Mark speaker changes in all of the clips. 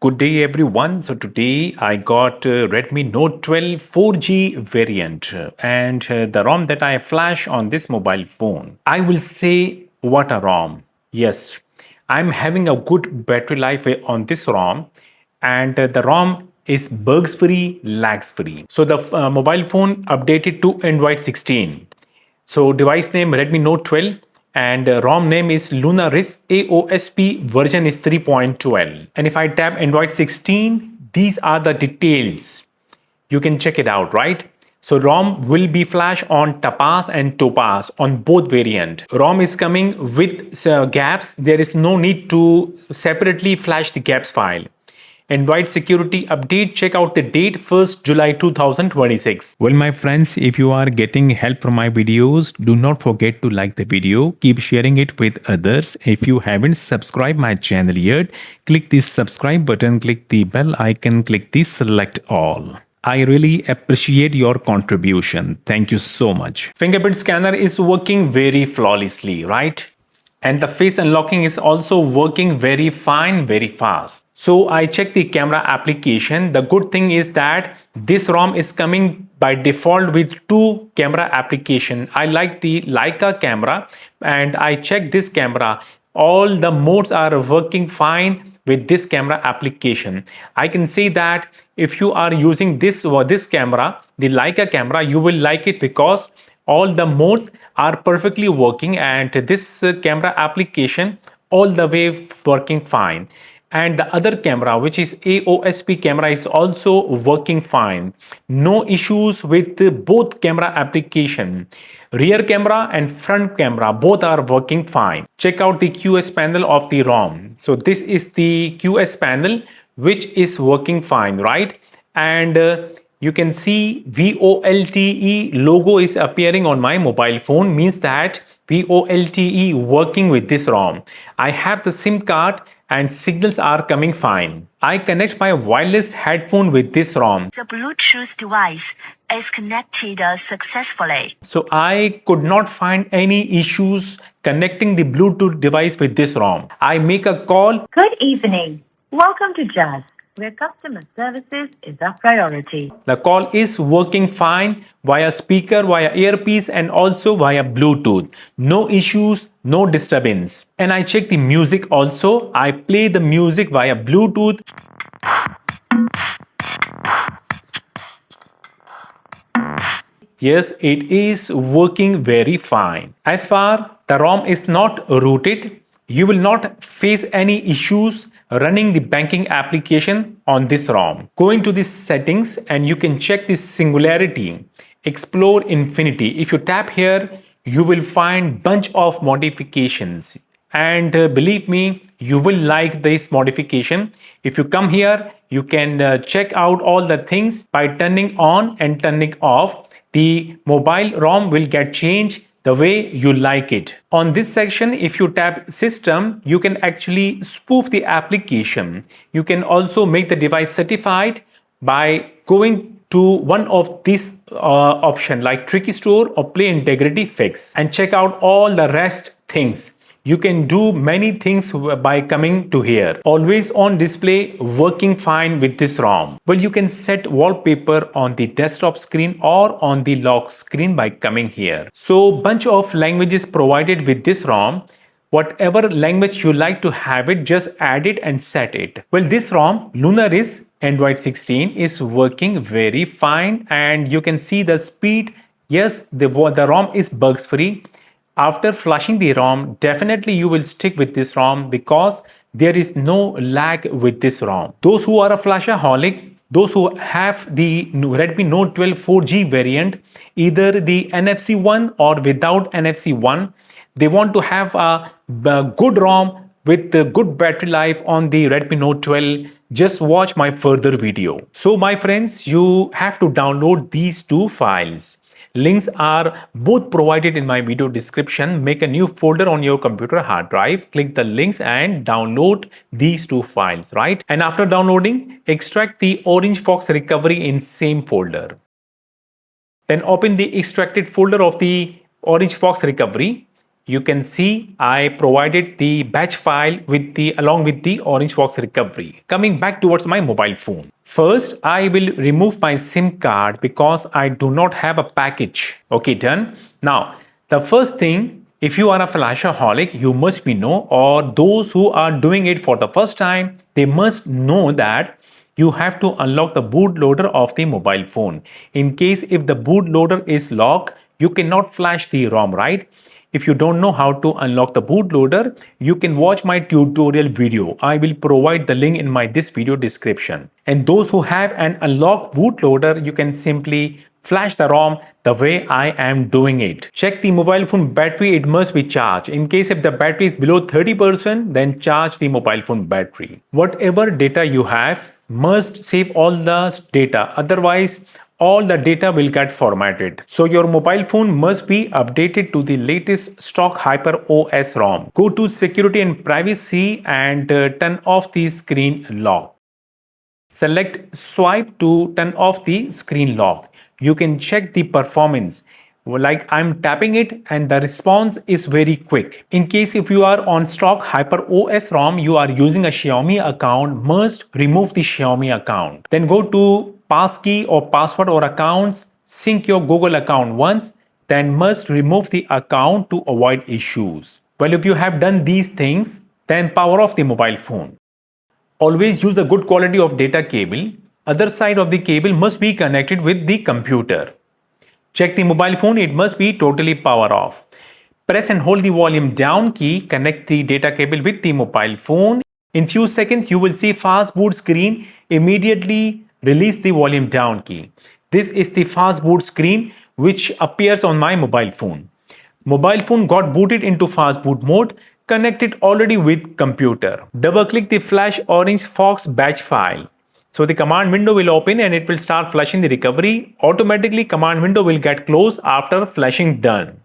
Speaker 1: Good day everyone. So today I got Redmi Note 12 4G variant and the ROM that I flash on this mobile phone. I will say what a ROM. Yes, I'm having a good battery life on this ROM and the ROM is bugs free, lags free. So the mobile phone updated to Android 16. So device name Redmi Note 12 and ROM name is Lunaris AOSP, version is 3.12. And if I tap Android 16, these are the details. You can check it out, right? So ROM will be flash on Tapas and Topaz on both variant. ROM is coming with gaps. There is no need to separately flash the gaps file. Android security update, check out the date 1st July 2026. Well my friends, if you are getting help from my videos, do not forget to like the video, keep sharing it with others. If you haven't subscribed my channel yet, click the subscribe button, click the bell icon, click the select all. I really appreciate your contribution. Thank you so much. Fingerprint scanner is working very flawlessly, right? And the face unlocking is also working very fine, very fast. So I checked the camera application. The good thing is that this ROM is coming by default with two camera application. I like the Leica camera and I checked this camera. All the modes are working fine with this camera application. I can say that if you are using this camera, the Leica camera, you will like it because all the modes are perfectly working and this camera application all the way working fine. And the other camera, which is AOSP camera, is also working fine. No issues with both camera application. Rear camera and front camera both are working fine. Check out the QS panel of the ROM. So this is the QS panel which is working fine, right? And you can see VOLTE logo is appearing on my mobile phone, means that VOLTE working with this ROM. I have the SIM card and signals are coming fine. I connect my wireless headphone with this ROM.
Speaker 2: The Bluetooth device is connected successfully.
Speaker 1: So I could not find any issues connecting the Bluetooth device with this ROM. I make a call.
Speaker 3: Good evening. Welcome to Jazz, where customer services is our priority.
Speaker 1: The call is working fine via speaker, via earpiece and also via Bluetooth. No issues, no disturbance. And I check the music also. I play the music via Bluetooth. Yes, it is working very fine. As far the ROM is not rooted, you will not face any issues running the banking application on this ROM. Going to the settings and you can check the singularity, explore infinity. If you tap here, you will find bunch of modifications and believe me, you will like this modification. If you come here, you can check out all the things by turning on and turning off. The mobile ROM will get changed the way you like it. On this section, if you tap system, you can actually spoof the application. You can also make the device certified by going to one of these options like Tricky Store or Play Integrity Fix and check out all the rest things. You can do many things by coming to here. Always on display, working fine with this ROM. Well, you can set wallpaper on the desktop screen or on the lock screen by coming here. So bunch of languages provided with this ROM. Whatever language you like to have it, just add it and set it. Well, this ROM, Lunaris Android 16, is working very fine and you can see the speed. Yes, the ROM is bugs free. After flushing the ROM, definitely you will stick with this ROM because there is no lag with this ROM. Those who are a flashaholic, those who have the Redmi Note 12 4G variant, either the NFC one or without NFC one, they want to have a good ROM with a good battery life on the Redmi Note 12, just watch my further video. So my friends, you have to download these two files. Links are both provided in my video description. Make a new folder on your computer hard drive, click the links and download these two files, right? And after downloading, extract the OrangeFox recovery in same folder. Then open the extracted folder of the OrangeFox recovery. you can see I provided the batch file with the along with the OrangeFox recovery. Coming back towards my mobile phone. First, I will remove my SIM card because I do not have a package. Okay, done. Now, the first thing, if you are a flashaholic, you must be know, or those who are doing it for the first time, they must know that you have to unlock the bootloader of the mobile phone. In case if the bootloader is locked, you cannot flash the ROM, right? If you don't know how to unlock the bootloader, you can watch my tutorial video. I will provide the link in my this video description. And those who have an unlocked bootloader, you can simply flash the ROM the way I am doing it. Check the mobile phone battery, it must be charged. In case if the battery is below 30%, then charge the mobile phone battery. Whatever data you have must save all the data, otherwise all the data will get formatted. So your mobile phone must be updated to the latest stock Hyper OS ROM. Go to security and privacy and turn off the screen lock. Select swipe to turn off the screen lock. You can check the performance. Like I'm tapping it and the response is very quick. In case if you are on stock Hyper OS ROM, you are using a Xiaomi account, must remove the Xiaomi account. Then go to passkey or password or accounts, sync your Google account once, then must remove the account to avoid issues. Well, if you have done these things, then power off the mobile phone. Always use a good quality of data cable. Other side of the cable must be connected with the computer. Check the mobile phone, it must be totally power off. Press and hold the volume down key, connect the data cable with the mobile phone. In few seconds, you will see fast boot screen. Immediately release the volume down key. This is the fast boot screen which appears on my mobile phone. Mobile phone got booted into fast boot mode, connected already with computer. Double click the flash OrangeFox batch file. So the command window will open and it will start flashing the recovery. Automatically command window will get closed after flashing done.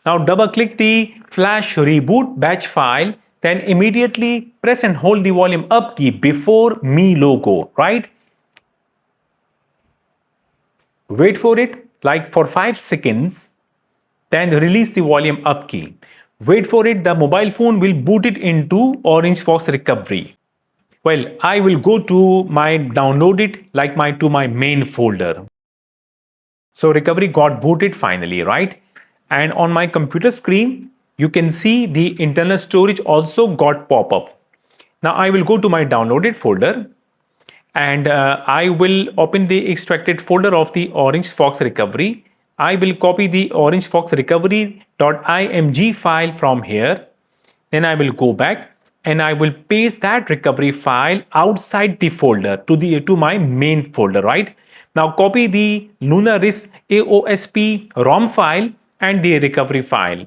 Speaker 1: Now double click the flash reboot batch file, then immediately press and hold the volume up key before me logo, right? Wait for it like for 5 seconds, then release the volume up key. Wait for it, the mobile phone will boot it into OrangeFox recovery. Well, I will go to my downloaded like to my main folder. So recovery got booted finally, right? And on my computer screen, you can see the internal storage also got pop up. Now I will go to my downloaded folder and I will open the extracted folder of the OrangeFox recovery. I will copy the OrangeFox recovery.img file from here. Then I will go back and I will paste that recovery file outside the folder to my main folder, right? Now copy the Lunaris AOSP ROM file and the recovery file.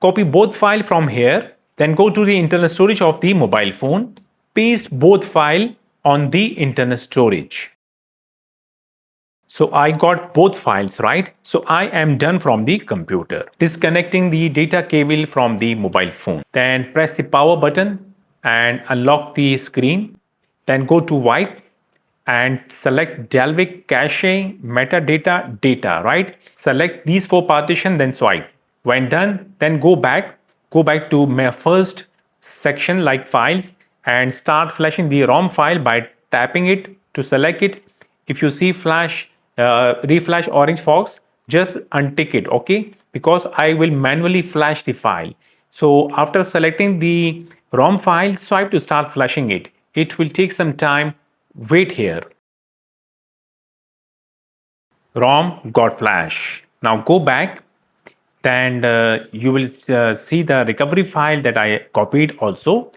Speaker 1: Copy both files from here, then go to the internal storage of the mobile phone, paste both files on the internal storage. So I got both files, right? So I am done from the computer. Disconnecting the data cable from the mobile phone. Then press the power button and unlock the screen. Then go to wipe and select Dalvik cache metadata data, right? Select these 4 partitions, then swipe. When done, then go back to my first section like files and start flashing the ROM file by tapping it to select it. If you see flash reflash OrangeFox, just untick it, okay? Because I will manually flash the file. So after selecting the ROM file, swipe to start flashing it. It will take some time. Wait here. ROM got flash. Now go back, then you will see the recovery file that I copied also.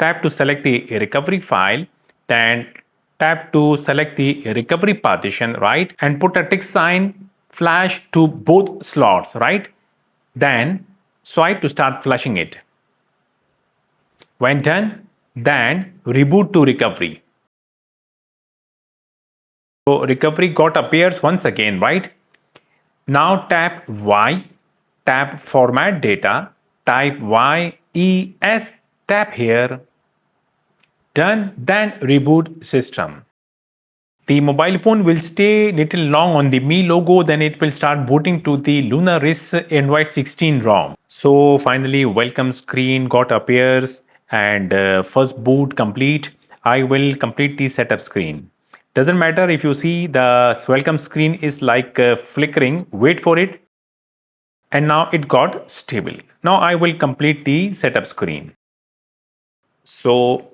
Speaker 1: Tap to select the recovery file, then tap to select the recovery partition, right? And put a tick sign flash to both slots, right? Then swipe to start flashing it. When done, then reboot to recovery. So recovery got appears once again, right? Now tap Y, tap format data, type YES, tap here. Done, then reboot system. the mobile phone will stay little long on the Mi logo, then it will start booting to the Lunaris Android 16 ROM. So finally, welcome screen got appears and first boot complete. I will complete the setup screen. Doesn't matter if you see the welcome screen is like flickering, wait for it. And now it got stable. Now I will complete the setup screen. So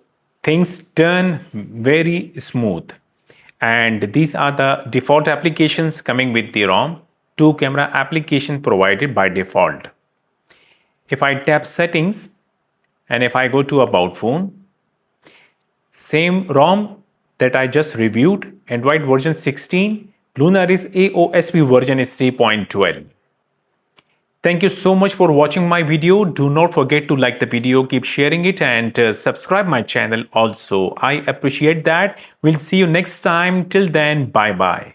Speaker 1: things turn very smooth. And these are the default applications coming with the ROM. 2 camera application provided by default. If I tap settings and if I go to about phone, same ROM that I just reviewed, Android version 16, Lunaris AOSP version is 3.12. Thank you so much for watching my video. Do not forget to like the video, keep sharing it and subscribe my channel also. I appreciate that. We'll see you next time. Till then, bye bye.